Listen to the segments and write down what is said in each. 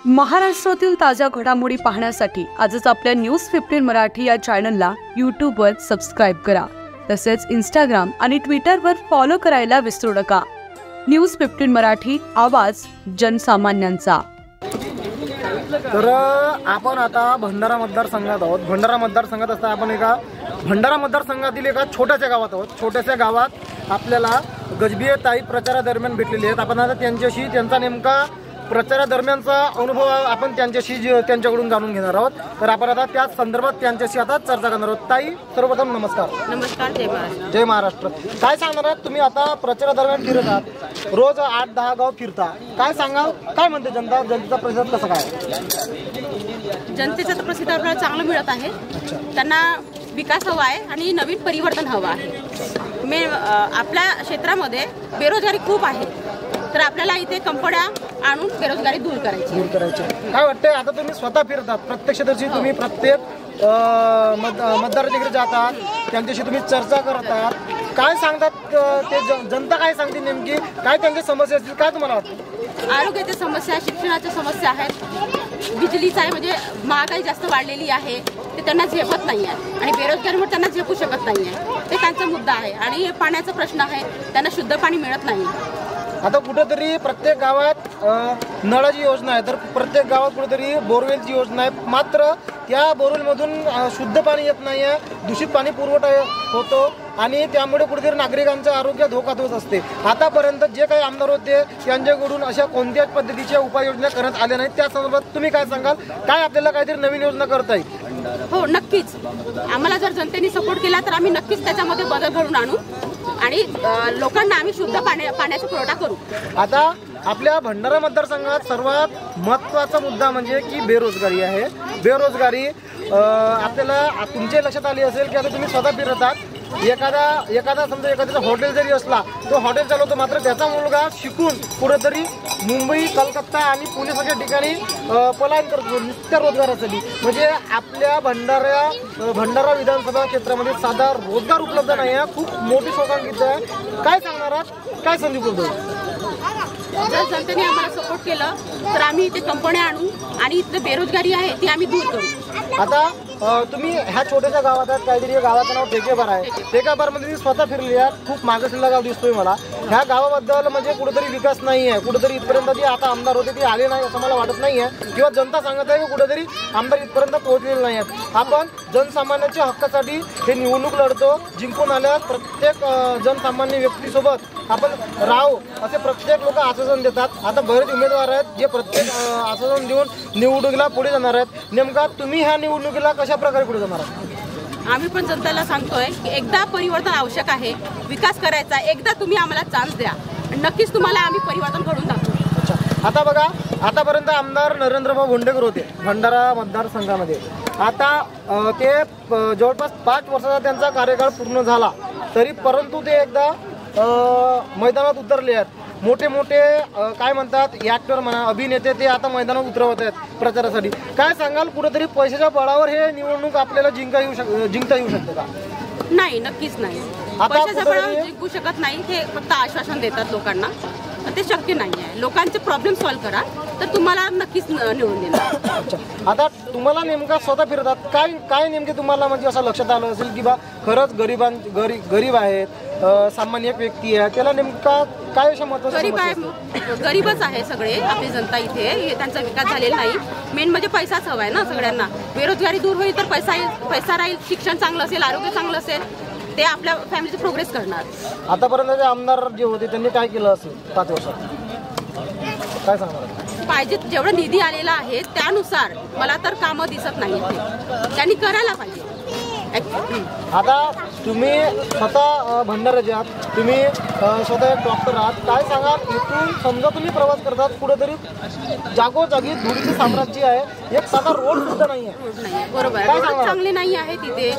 महाराष्ट्रातील ताज्या घडामोडी पाहण्यासाठी आजच आपल्या न्यूज 15 मराठी या चॅनलला यूट्यूबवर सबस्क्राईब करा। तसेच इंस्टाग्राम आणि ट्विटरवर फॉलो करायला विसरू नका। न्यूज 15 मराठी, आवाज जनसामान्यांचा। तर आपण आता भंडारा मतदारसंघात आहोत। भंडारा मतदारसंघात असता आपण एका भंडारा मतदारसंघातील एका छोट्याशा गावात आहोत। छोट्याशा गावात आपल्याला गजबीय ताई प्रचारादरम्यान भेटलेले आहेत। आपण आता त्यांच्याशी त्यांचा नेमका प्रचारादरम्यानचा अनुभव आपण त्यांच्याकडून जाणून घेणार आहोत। तर आपण आता त्या संदर्भात त्यांच्याशी आता चर्चा करणार आहोत। ताई, सर्वप्रथम नमस्कार। नमस्कार। जय महाराष्ट्र। जय महाराष्ट्र। काय सांगणार आहात तुम्ही? आता प्रचारादरम्यान फिरत आहात, रोज 8-10 गाव फिरता, काय सांगाल? काय म्हणते जनतेचा प्रतिसाद कसा काय? जनतेचा तर प्रतिसाद आपल्याला चांगला मिळत आहे। त्यांना विकास हवा आहे आणि नवीन परिवर्तन हवं आहे। आपल्या क्षेत्रामध्ये बेरोजगारी खूप आहे, तर आपल्याला इथे कंपन्या आणून बेरोजगारी दूर करायची। काय वाटतंय? आता तुम्ही स्वतः फिरतात, प्रत्यक्षदर्शी तुम्ही, प्रत्येक मतदाराच्या जातात, त्यांच्याशी तुम्ही चर्चा करतात, काय सांगतात ते? जनता काय सांगते नेमकी? काय त्यांच्या समस्या असतील, काय तुम्हाला वाटतं? आरोग्याच्या समस्या, शिक्षणाच्या समस्या आहेत, बिजलीचा आहे, म्हणजे महागाई जास्त वाढलेली आहे, ते त्यांना झेपत नाही आहे आणि बेरोजगारीमुळे त्यांना झेपू शकत नाही आहे, ते त्यांचा मुद्दा आहे। आणि पाण्याचा प्रश्न आहे, त्यांना शुद्ध पाणी मिळत नाही। आता कुठेतरी प्रत्येक गावात नळाची योजना आहे, तर प्रत्येक गावात कुठेतरी बोरवेलची योजना आहे, मात्र त्या बोरवेलमधून शुद्ध पाणी येत नाही आहे, दूषित पाणी पुरवठा होतो आणि त्यामुळे कुठेतरी नागरिकांचं आरोग्य धोक्यात होत असते। आतापर्यंत जे काही आमदार होते त्यांच्याकडून अशा कोणत्याच पद्धतीच्या उपाययोजना करण्यात आल्या नाहीत। त्या संदर्भात तुम्ही काय सांगाल? काय आपल्याला काहीतरी नवीन योजना करता येईल? हो, नक्कीच। आम्हाला जर जनतेने सपोर्ट केला तर आम्ही नक्कीच त्याच्यामध्ये बदल घडवून आणू आणि लोकांना आम्ही शुद्ध पाण्याचा पुरवठा करू। आता आपल्या भंडारा मतदारसंघात सर्वात महत्त्वाचा मुद्दा म्हणजे की बेरोजगारी आहे। बेरोजगारी आपल्याला तुमच्या लक्षात आली असेल की आता तुम्ही स्वतः फिरतात, एखादा समजा एखाद्याचा हॉटेल जरी असला, तो हॉटेल चालवतो, मात्र त्याचा मुलगा शिकून कुठेतरी मुंबई, कलकत्ता आणि पुणे सारख्या ठिकाणी पलायन करतो नुसत्या रोजगारासाठी। म्हणजे आपल्या भंडारा विधानसभा क्षेत्रामध्ये साधा रोजगार उपलब्ध नाही आहे, खूप मोठी शोकांकित आहे। काय सांगणार आहात? काय संधी उपलब्ध? जर जनतेने आम्हाला सपोर्ट केलं तर आम्ही इथे कंपन्या आणू आणि इथली बेरोजगारी आहे ती आम्ही दूर करू। आता तुम्ही ह्या छोट्याशा गावात आहात, काहीतरी गावाचं नाव टेकेबार आहे। टेकेबारमध्ये मी स्वतः फिरली आहे, खूप मागासलेला गाव दिसतोय मला। ह्या गावाबद्दल म्हणजे कुठेतरी विकास नाही आहे, कुठेतरी इथपर्यंत जे आता आमदार होते ते आले नाही असं मला वाटत नाही आहे, किंवा जनता सांगत आहे की कुठेतरी आमदार इथपर्यंत पोहोचलेले नाही आहेत। आपण जनसामान्याच्या हक्कासाठी हे निवडणूक लढतो, जिंकून आल्यास प्रत्येक जनसामान्य व्यक्तीसोबत आपण राहू असे प्रत्येक लोक आश्वासन देतात। आता बरेच उमेदवार आहेत जे प्रत्येक आश्वासन देऊन निवडणुकीला पुढे जाणार आहेत। नेमका तुम्ही ह्या निवडणुकीला कशा प्रकारे पुढे जाणार आहात? आम्ही पण जनतेला सांगतोय की एकदा परिवर्तन आवश्यक आहे, विकास करायचा, एकदा तुम्ही आम्हाला चान्स द्या, नक्कीच तुम्हाला आम्ही परिवर्तन घडवून दाखवू। अच्छा, आता बघा, आतापर्यंत आमदार नरेंद्रभाऊ भोंडेकर होते भंडारा मतदारसंघामध्ये। आता ते जवळपास 5 वर्षाचा त्यांचा कार्यकाळ पूर्ण झाला, तरी परंतु ते एकदा मैदानात उतरले आहेत। मोठे मोठे काय म्हणतात, ॲक्टर म्हणा, अभिनेते, ते आता मैदानात उतरवत आहेत प्रचारासाठी। काय सांगाल? कुठेतरी पैशाच्या बळावर हे निवडणूक आपल्याला जिंकता येऊ शकते का? नाही, नक्कीच नाही। पैशाच्या बळावर जिंकू शकत नाही, ते फक्त आश्वासन देतात लोकांना, ते शक्य नाही आहे। लोकांचे प्रॉब्लेम सॉल्व्ह करा तर तुम्हाला नक्कीच निवडून देणार। अच्छा, आता तुम्हाला नेमका स्वतः फिरतात, काय नेमके तुम्हाला म्हणजे असं लक्षात आलं असेल की बा खरंच गरीब आहेत, सामान्य व्यक्ती आहे, त्याला नेमका काय अशा महत्त्वाचं? गरीबच आहे सगळे आपली जनता इथे, त्यांचा विकास झालेला नाही। मेन म्हणजे पैसाच हवा आहे ना सगळ्यांना। बेरोजगारी दूर होईल तर पैसा राहील, शिक्षण चांगलं असेल, आरोग्य चांगलं असेल, ते आपल्या फॅमिलीचं प्रोग्रेस करणार। आतापर्यंत आमदार जे होते त्यांनी काय केलं असेल 5 वर्षात? काय सांगणार? पाहिजे जेवढा निधी आलेला आहे त्यानुसार मला तर कामं दिसत नाही, त्यांनी करायला पाहिजे। आता तुम्ही स्वतः भंडाराचे आहात, तुम्ही स्वतः एक डॉक्टर आहात, काय सांगाल? इथून समजा तुम्ही प्रवास करतात, कुठेतरी जागोजागी धुळीचे साम्राज्य आहे, एक साधा रोड सुद्धा नाही आहे। बरोबर, रोड चांगले नाही आहे तिथे,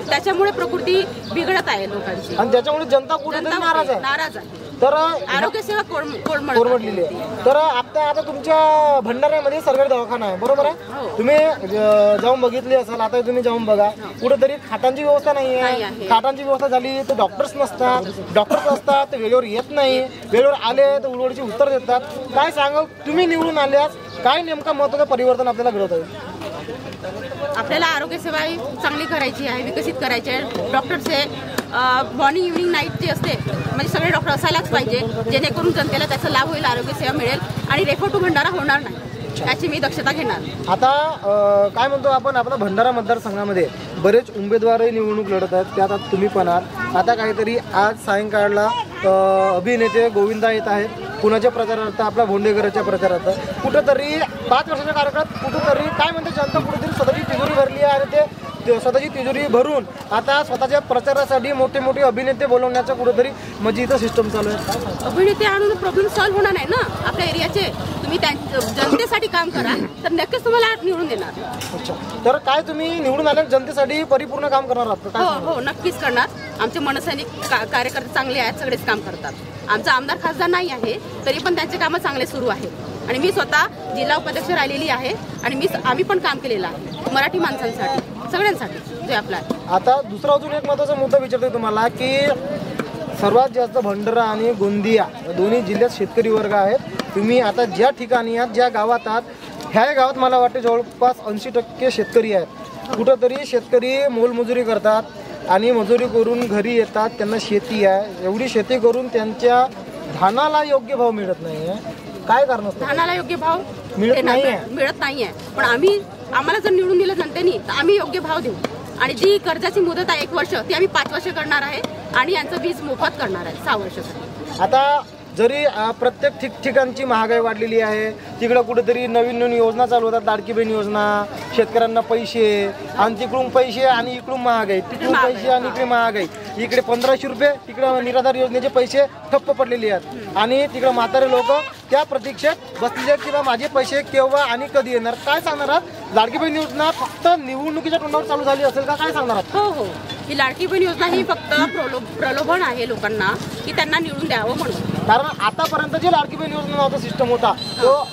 त्याच्यामुळे प्रकृती बिघडत आहे लोकांची आणि त्याच्यामुळे जनता कुठेतरी नाराज आहे। तर आरोग्य सेवा कोरमडलेली आहे. तर आता तुमच्या भंडाऱ्यामध्ये सरकारी दवाखाना आहे, बरोबर आहे? तुम्ही जाऊन बघितली असाल, आता तुम्ही जाऊन बघा, कुठेतरी खाटांची व्यवस्था नाही आहे. खाटांची व्यवस्था झाली तर डॉक्टर्स नसतात, डॉक्टर्स असतात तर वेळेवर येत नाही, वेळेवर आले तर उलवडीची उत्तर देतात. काय सांगाल, तुम्ही निवडून आल्यास काय नेमका महत्त्वाचं परिवर्तन आपल्याला घडवत आहे? आपल्याला आरोग्य सेवा चांगली करायची आहे, विकसित करायची आहे. डॉक्टरचे मॉर्निंग इव्हनिंग नाईट जे असते म्हणजे सगळे डॉक्टर असायलाच पाहिजे, जेणेकरून जनतेला त्याचा लाभ होईल, आरोग्य सेवा मिळेल आणि रेफर टू भंडारा होणार नाही, याची मी दक्षता घेणार. आता काय म्हणतो आपण, आपला भंडारा मतदारसंघामध्ये बरेच उमेदवारही निवडणूक लढत आहेत, त्यात आता तुम्ही पण आहात. आता काहीतरी आज सायंकाळला अभिनेते गोविंदा येत आहेत कुणाच्या प्रचारार्थ, आपल्या भोंडेकरच्या प्रचारार्थ. कुठंतरी 5 वर्षाच्या कार्यकाळात कुठंतरी काय म्हणते जनता, कुठेतरी स्वतःची तिजोरी भरली आहे आणि ते स्वतःची तिजोरी भरून आता स्वतःच्या प्रचारासाठी मोठे मोठे अभिनेते बोलवण्याचं कुठेतरी म्हणजे इथं सिस्टम चालू आहे. अभिनेते आणून प्रॉब्लेम सॉल्व्ह होणार नाही ना आपल्या एरियाचे. तुम्ही जनतेसाठी काम करा तर नक्कीच तुम्हाला निवडून देणार. अच्छा, तर काय तुम्ही निवडून आल्या जनतेसाठी परिपूर्ण काम करणार आहात? हो, नक्कीच करणार. आमचे मनसैनिक कार्यकर्ते चांगले आहेत, सगळेच काम करतात. आमचा आमदार खासदार नाही आहे तरी पण त्यांचे कामं चांगले सुरू आहेत आणि मी स्वतः जिल्हा उपाध्यक्ष राहिलेली आहे आणि आम्ही पण काम केलेलं आहे मराठी माणसांसाठी, सगळ्यांसाठी जे आपला. आता दुसरा अजून एक महत्त्वाचा मुद्दा विचारतो तुम्हाला की सर्वात जास्त भंडारा आणि गोंदिया दोन्ही जिल्ह्यात शेतकरी वर्ग आहेत. तुम्ही आता ज्या ठिकाणी आहात, ज्या गावात आहात, ह्या गावात मला वाटते जवळपास 80% शेतकरी आहेत. कुठंतरी शेतकरी मोलमजुरी करतात आणि मजुरी करून घरी येतात, त्यांना शेती आहे, एवढी शेती करून त्यांच्या धानाला योग्य भाव मिळत नाही आहे. काय कारण असतं? धानाला योग्य भाव मिळत नाहीये. पण आम्हाला जर निवडून दिलं जनतेने तर आम्ही योग्य भाव देऊ आणि जी कर्जाची मुदत आहे 1 वर्ष ती आम्ही 5 वर्ष करणार आहे आणि यांचं वीज मोफत करणार आहे 6 वर्षासाठी. आता जरी प्रत्येक ठिकठिकाणची महागाई वाढलेली आहे, तिकडं कुठेतरी नवीन नवीन योजना चालू होतात, लाडकी बहीण योजना, शेतकऱ्यांना पैसे आणि तिकडून पैसे आणि इकडून महागाई, तिकडून पैसे आणि इकडे महागाई. इकडे 1500 रुपये, तिकडे निराधार योजनेचे पैसे ठप्प पडलेले आहेत आणि तिकडे म्हातारे लोक त्या प्रतीक्षेत बसलेले आहेत की माझे पैसे केव्हा आणि कधी येणार. काय सांगणार आहात? लाडकी बहीण योजना फक्त निवडणुकीच्या तोंडावर चालू झाली असेल का? काय सांगणार आहात? हो, ही लाडकी बहीण योजना ही फक्त प्रलोभन आहे लोकांना की त्यांना निवडून द्यावं म्हणून. कारण आतापर्यंत जे लाडकी बहीण योजना नावाचा सिस्टम होता तो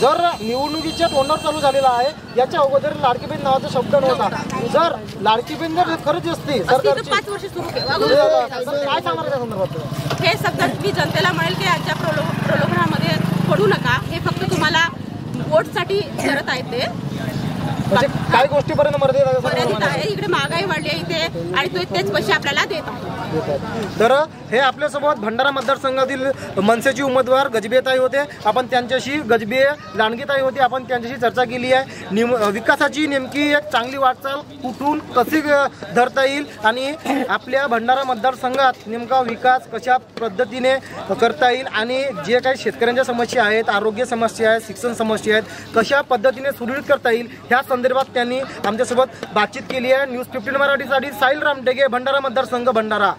जर निवडणुकीच्या तोंडावर चालू झालेला आहे, याच्या अगोदर लाडकी बहीण नावाचा शब्द नव्हता. जर लाडकी बहीण जर खरंच असते सरकारची 5 वर्ष सुरू केलं, काय सांगणार त्या संदर्भात? हे सगळं मी जनतेला म्हणेल की आजच्या प्रलोभनामध्ये पडू नका. हे फक्त तुम्हाला वोटसाठी करत आहेत ते. म्हणजे काही गोष्टीपर्यंत मर्यादित आहे. इकडे महागाई वाढली आहे इथे आणि तेच पैसे आपल्याला देत आहेत. तर हे आपल्यासोबत भंडारा मतदारसंघातील मनसेची उमेदवार गजबेताई होते. आपण त्यांच्याशी गजबे लांडगेताई होती, आपण त्यांच्याशी चर्चा केली आहे. विकासाची नेमकी एक चांगली वाटचाल कुठून कशी धरता येईल आणि आपल्या भंडारा मतदारसंघात नेमका विकास कशा पद्धतीने करता येईल आणि जे काही शेतकऱ्यांच्या समस्या आहेत, आरोग्य समस्या आहेत, शिक्षण समस्या आहेत, कशा पद्धतीने सुरळीत करता येईल ह्या संदर्भात त्यांनी आमच्यासोबत बातचीत केली आहे. न्यूज 15 मराठीसाठी साहिल रामटेके, भंडारा मतदारसंघ, भंडारा.